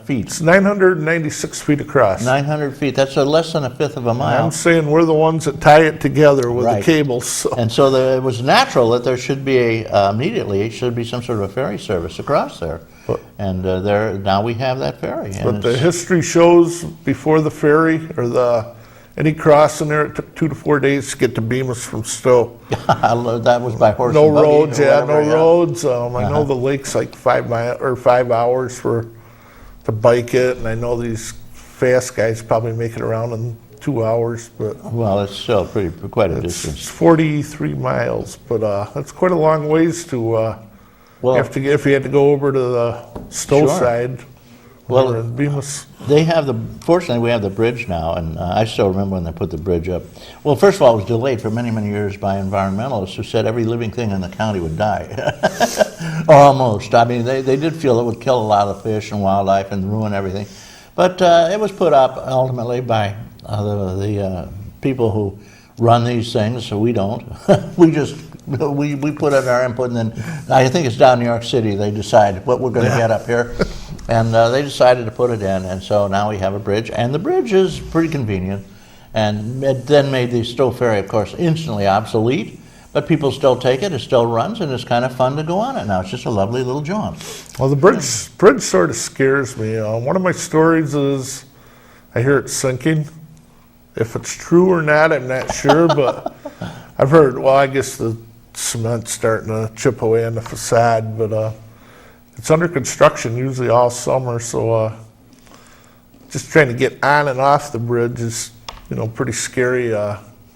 feet. It's 996 feet across. 900 feet. That's less than a fifth of a mile. I'm saying we're the ones that tie it together with Right. the cables. So. And so it was natural that there should be immediately should be some sort of a ferry service across there. And now we have that ferry. But the history shows before the ferry or any crossing there, it took 2 to 4 days to get to Bemus from Stow. That was by horse No and buggy roads, or yeah, whatever, no roads. I know the lake's like 5 hours to bike it, and I know these fast guys probably make it around in 2 hours. But well, it's still quite a it's distance. 43 miles, but that's quite a long ways to. If you had to go over to the Stow side. Well, in Bemus. Fortunately, we have the bridge now, and I still remember when they put the bridge up. Well, first of all, it was delayed for many, many years by environmentalists who said every living thing in the county would die. Or almost. I mean, they did feel it would kill a lot of fish and wildlife and ruin everything. But it was put up ultimately by the people who run these things, so we don't. we put in our input, and then I think it's down in New York City they decide what we're going to get up here. And they decided to put it in, and so now we have a bridge, and the bridge is pretty convenient. And it then made the Stow Ferry, of course, instantly obsolete, but people still take it, it still runs, and it's kind of fun to go on it now. It's just a lovely little jaunt. Well, the bridge sort of scares me. One of my stories is I hear it sinking. If it's true or not, I'm not sure, but I've heard, well, I guess the cement's starting to chip away on the facade, but it's under construction usually all summer, so just trying to get on and off the bridge is, pretty scary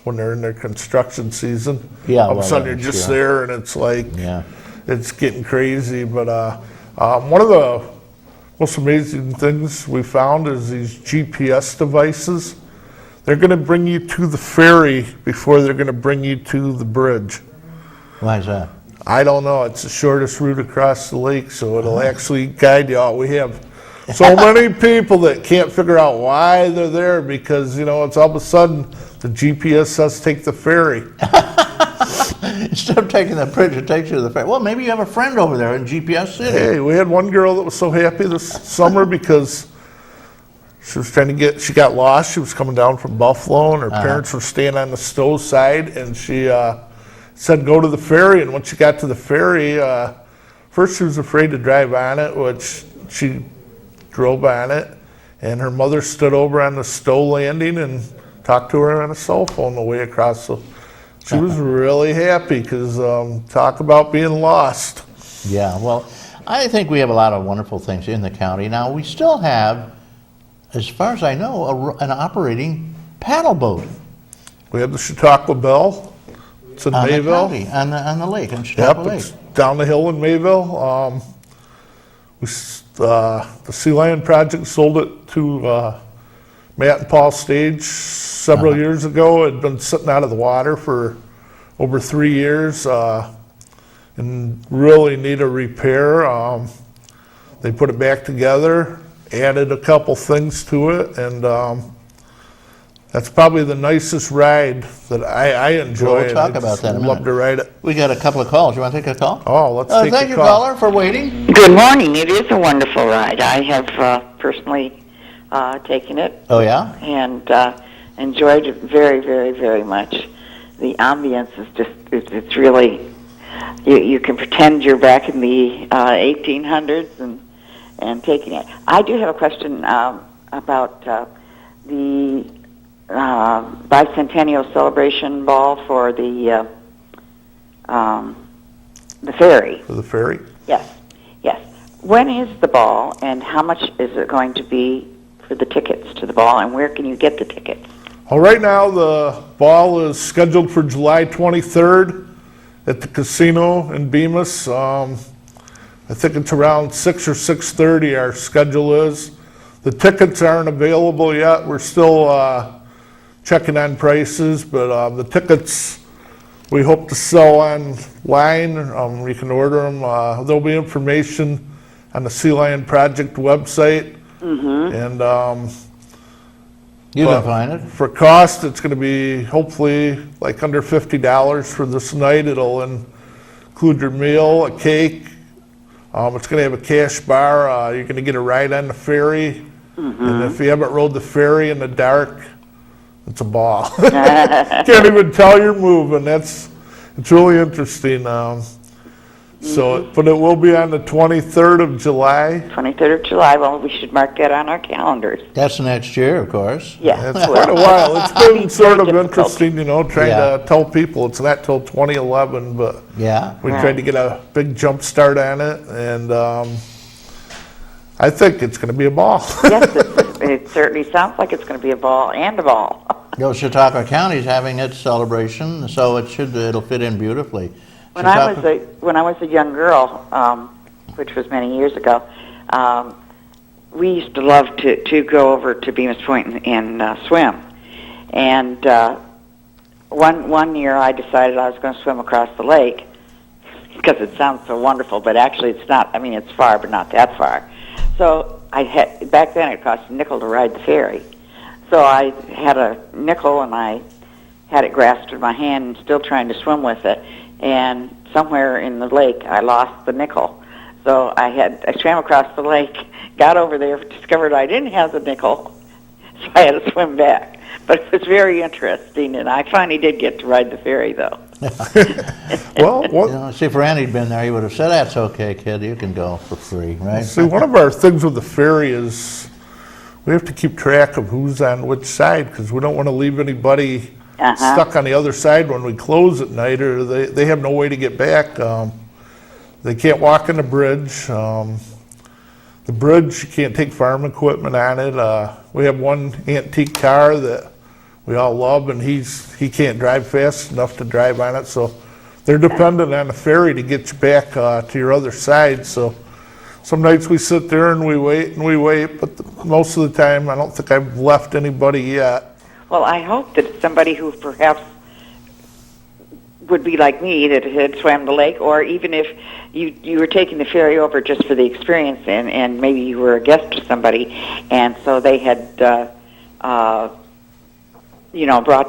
when they're in their construction season. Yeah, all of a sudden you're just there, and it's like it's getting crazy. But one of the most amazing things we found is these GPS devices. They're going to bring you to the ferry before they're going to bring you to the bridge. Why is that? I don't know. It's the shortest route across the lake, so it'll actually guide you out. We have so many people that can't figure out why they're there because, it's all of a sudden the GPS says take the ferry. Instead of taking the bridge, it takes you to the ferry. Well, maybe you have a friend over there in GPS City. Hey, we had one girl that was so happy this summer because she was she got lost. She was coming down from Buffalo, and her parents were staying on the Stow side, and she said go to the ferry. And once she got to the ferry, first she was afraid to drive on it, which she drove on it, and her mother stood over on the Stow landing and talked to her on a cell phone the way across. So she was really happy because talk about being lost. Yeah, well, I think we have a lot of wonderful things in the county. Now, we still have, as far as I know, an operating paddle boat. We have the Chautauqua Bell. It's in Mayville. On the lake, in Chautauqua Lake. It's down the hill in Mayville. The Sea Lion Project sold it to Matt and Paul Stage several years ago. It had been sitting out of the water for over 3 years and really need a repair. They put it back together, added a couple things to it, and that's probably the nicest ride that I enjoy. We'll talk about that in a minute. Love to ride it. We got a couple of calls. You want to take a call? Oh, let's take a call. Thank you, caller, for waiting. Good morning. It is a wonderful ride. I have personally taken it. Oh, yeah? And enjoyed it very, very, very much. The ambience is just, it's really, you can pretend you're back in the 1800s and taking it. I do have a question about the bicentennial celebration ball for the ferry. For the ferry? Yes. When is the ball, and how much is it going to be for the tickets to the ball, and where can you get the tickets? Well, right now the ball is scheduled for July 23rd at the casino in Bemus. I think it's around 6 or 6:30 our schedule is. The tickets aren't available yet. We're still checking on prices, but the tickets we hope to sell online. You can order them. There'll be information on the Sea Lion Project website. And you can find it. For cost, it's going to be hopefully like under $50 for this night. It'll include your meal, a cake, It's going to have a cash bar. You're going to get a ride on the ferry. And if you haven't rode the ferry in the dark, it's a ball. Can't even tell you're moving. It's really interesting. But it will be on the 23rd of July. 23rd of July. Well, we should mark that on our calendars. That's next year, of course. Yeah. It's quite a while. It's been sort of difficult. interesting, trying to tell people it's not till 2011, but Yeah. we tried to get a big jump start on it, and I think it's going to be a ball. Yes, it certainly sounds like it's going to be a ball and a ball. Chautauqua County's having its celebration, so it'll fit in beautifully. When I was a young girl, which was many years ago, we used to love to go over to Bemus Point and swim. And one year I decided I was going to swim across the lake because it sounds so wonderful, but actually it's not. I mean, it's far, but not that far. So back then it cost a nickel to ride the ferry. So I had a nickel and I had it grasped in my hand and still trying to swim with it. And somewhere in the lake, I lost the nickel. So I swam across the lake, got over there, discovered I didn't have the nickel, so I had to swim back. But it was very interesting, and I finally did get to ride the ferry, though. Well, See, if Randy'd been there, he would have said, "That's okay, kid, you can go for free," right? see, one of our things with the ferry is we have to keep track of who's on which side, because we don't want to leave anybody stuck on the other side when we close at night, or they have no way to get back. They can't walk on the bridge. The bridge, you can't take farm equipment on it. We have one antique car that we all love, and he can't drive fast enough to drive on it, so they're dependent on the ferry to get you back to your other side. So some nights we sit there and we wait, but most of the time I don't think I've left anybody yet. Well, I hope that somebody who perhaps would be like me that had swam the lake, or even if you were taking the ferry over just for the experience, and maybe you were a guest of somebody, and so they had brought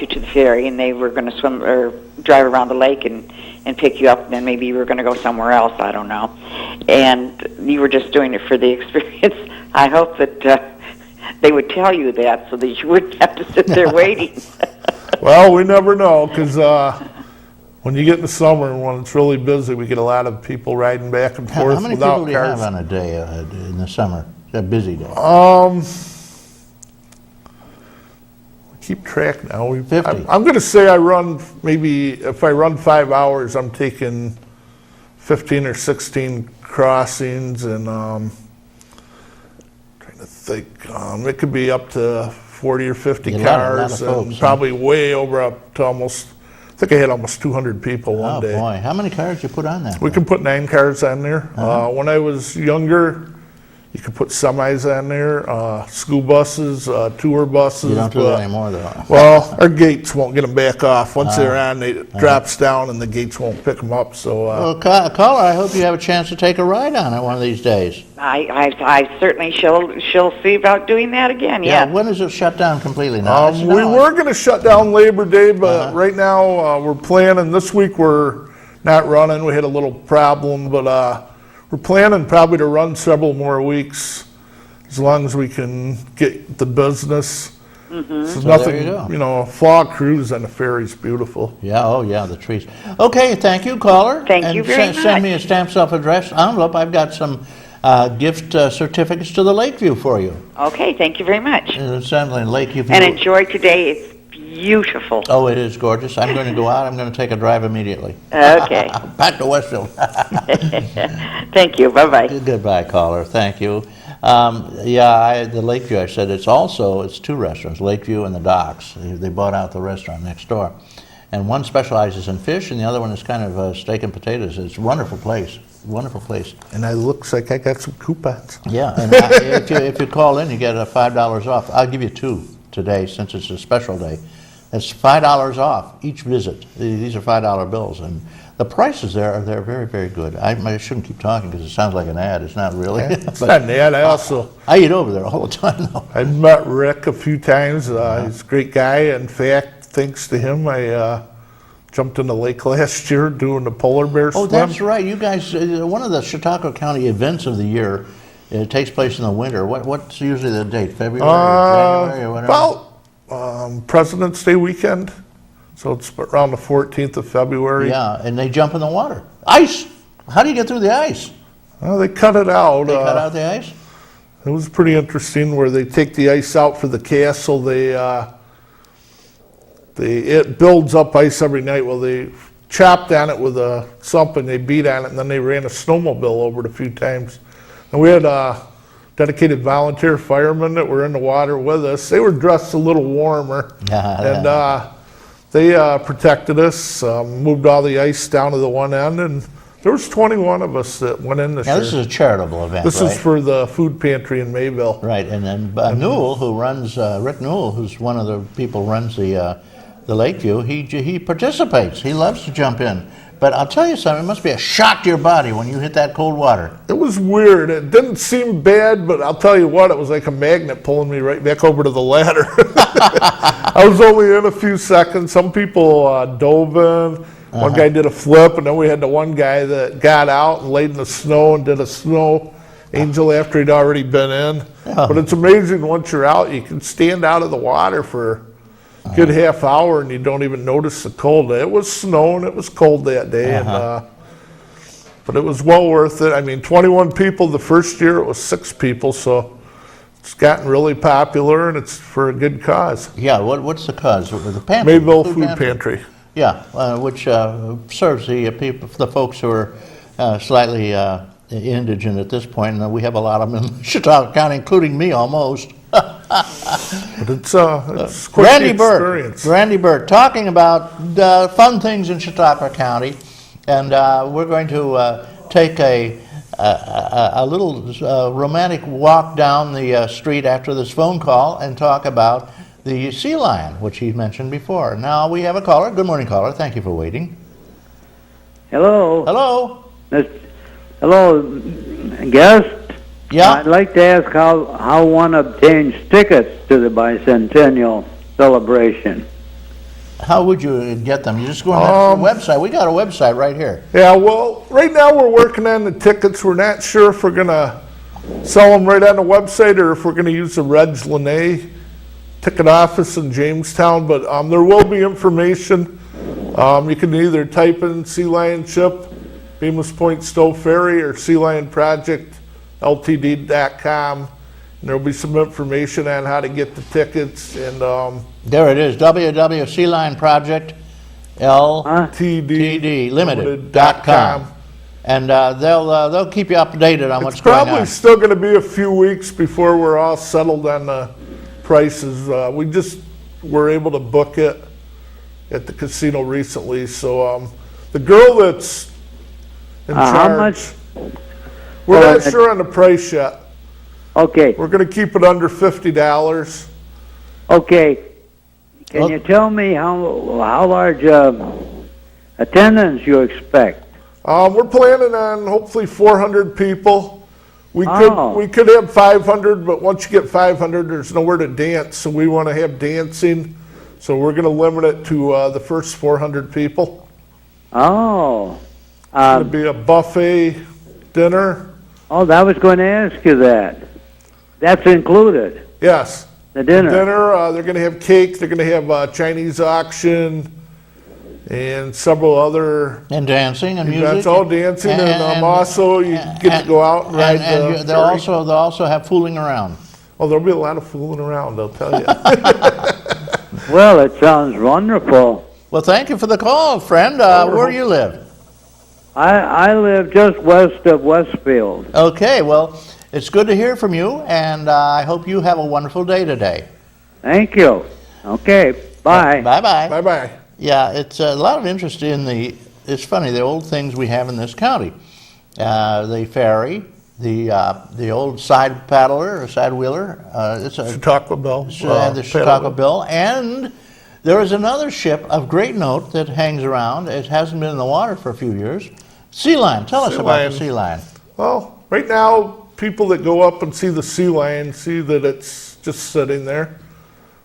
you to the ferry, and they were going to swim or drive around the lake and pick you up, and then maybe you were going to go somewhere else, I don't know, and you were just doing it for the experience. I hope that they would tell you that so that you wouldn't have to sit there waiting. Well, we never know, because when you get in the summer and when it's really busy, we get a lot of people riding back and forth How many without people do you cars. have on a day in the summer? A busy day. Keep track now. 50. I'm going to say I run, maybe if I run 5 hours, I'm taking 15 or 16 crossings, and trying to think, it could be up to 40 or 50 A lot cars, of folks, and huh? probably way over up to almost, I think I had almost 200 people one Oh, day. boy. How many cars you put on that? We can put 9 cars on there. When I was younger, you could put semis on there, school buses, tour buses. You don't do that anymore, though. Well, our gates won't get them back off. Once they're on, it drops down and the gates won't pick them up. So, Well, caller, I hope you have a chance to take a ride on it one of these days. I certainly shall see about doing that again. Yeah. Yeah. When is it shut down completely now? It's we now- were going to shut down Labor Day, but right now we're planning. This week we're not running. We had a little problem, but we're planning probably to run several more weeks as long as we can get the business. So So nothing, there you go. fall cruise on the ferry's beautiful. Yeah, oh yeah, the trees. Okay, thank you, caller. Thank you very Send me a much. stamped self-addressed envelope. I've got some gift certificates to the Lakeview for you. Okay, thank you very much. Certainly, Lakeview. And enjoy today. It's beautiful. Oh, it is gorgeous. I'm going to go out. I'm going to take a drive immediately. Okay. Back to Westfield. Thank you. Bye-bye. Goodbye, caller. Thank you. The Lakeview, I said, it's 2 restaurants, Lakeview and the Docks. They bought out the restaurant next door. And one specializes in fish, and the other one is kind of steak and potatoes. It's a wonderful place. Wonderful place. And it looks like I got some coupons. Yeah, and if you call in, you get $5 off. I'll give you 2 today since it's a special day. It's $5 off each visit. These are $5 bills, and the prices there are very, very good. I shouldn't keep talking because it sounds like an ad. It's not really. It's not an ad. I eat over there all the time, though. I've met Rick a few times. He's a great guy. In fact, thanks to him, I jumped in the lake last year doing the polar bear Oh, swim. that's right. You guys, one of the Chautauqua County events of the year, it takes place in the winter. What's usually the date? February, January, or whatever? About President's Day weekend. So it's around the 14th of February. Yeah, and they jump in the water. Ice! How do you get through the ice? Well, they cut it out. They cut out the ice? It was pretty interesting where they take the ice out for the castle. It builds up ice every night. Well, they chopped on it with something, they beat on it, and then they ran a snowmobile over it a few times. And we had dedicated volunteer firemen that were in the water with us. They were dressed a little warmer, and they protected us, moved all the ice down to the one end, and there was 21 of us that went in this Now, year. this is a charitable event, This right? is for the food pantry in Mayville. Right, and then Newell, who runs, Rick Newell, who's one of the people who runs the Lakeview, he participates. He loves to jump in. But I'll tell you something, it must be a shock to your body when you hit that cold water. It was weird. It didn't seem bad, but I'll tell you what, it was like a magnet pulling me right back over to the ladder. I was only in a few seconds. Some people dove in. One guy did a flip, and then we had the one guy that got out and laid in the snow and did a snow angel after he'd already been in. But it's amazing once you're out, you can stand out of the water for a good half hour and you don't even notice the cold. It was snowing, it was cold that day, but it was well worth it. I mean, 21 people the first year, it was 6 people, so it's gotten really popular and it's for a good cause. Yeah, what's the cause? The pantry? Mayville Food Pantry. Yeah, which serves the people, the folks who are slightly indigent at this point, and we have a lot of them in Chautauqua County, including me almost. But it's quite the experience. Randy Burt, talking about fun things in Chautauqua County, and we're going to take a little romantic walk down the street after this phone call and talk about the sea lion, which he mentioned before. Now we have a caller. Good morning, caller. Thank you for waiting. Hello. Hello. Hello, guest. Yeah. I'd like to ask how one obtains tickets to the bicentennial celebration. How would you get them? You just go on the website. We got a website right here. Yeah, well, right now we're working on the tickets. We're not sure if we're going to sell them right on the website or if we're going to use the Reg Lene ticket office in Jamestown, but there will be information. You can either type in Sea Lion Ship, Bemus Point Stow Ferry, or Sea Lion Project Ltd.com, and there'll be some information on how to get the tickets. And there it is, www.sealineprojectltdlimited.com, and they'll keep you updated on what's going on. It's probably still going to be a few weeks before we're all settled on the prices. We just were able to book it at the casino recently, so the girl that's in charge. How much? We're not sure on the price yet. Okay. We're going to keep it under $50. Okay. Can you tell me how large attendance you expect? We're planning on hopefully 400 people. We could have 500, but once you get 500, there's nowhere to dance. So we want to have dancing. So we're going to limit it to the first 400 people. Oh. It's going to be a buffet dinner. Oh, I was going to ask you that. That's included. Yes. The dinner. They're going to have cake. They're going to have Chinese auction and several other And dancing and events. music. All dancing, and also you get to go out and ride the they'll ferry. also have fooling around. Oh, there'll be a lot of fooling around, I'll tell you. Well, it sounds wonderful. Well, thank you for the call, friend. Where do you live? I live just west of Westfield. Okay, well, it's good to hear from you, and I hope you have a wonderful day today. Thank you. Okay, bye. Bye-bye. Bye-bye. Yeah, it's a lot of interest in it's funny, the old things we have in this county. The ferry, the old side paddler or side wheeler. It's a Chautauqua Bill. the Chautauqua Bill, and there is another ship of great note that hangs around. It hasn't been in the water for a few years. Sea Lion. Tell us about the Sea Lion. Well, right now, people that go up and see the Sea Lion see that it's just sitting there.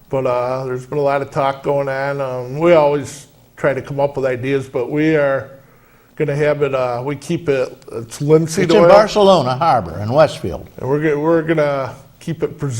But there's been a lot of talk going on. We always try to come up with ideas, but we are going to have it, we keep it, it's linseed It's in oil. Barcelona Harbor in Westfield. And we're going to keep it preserved.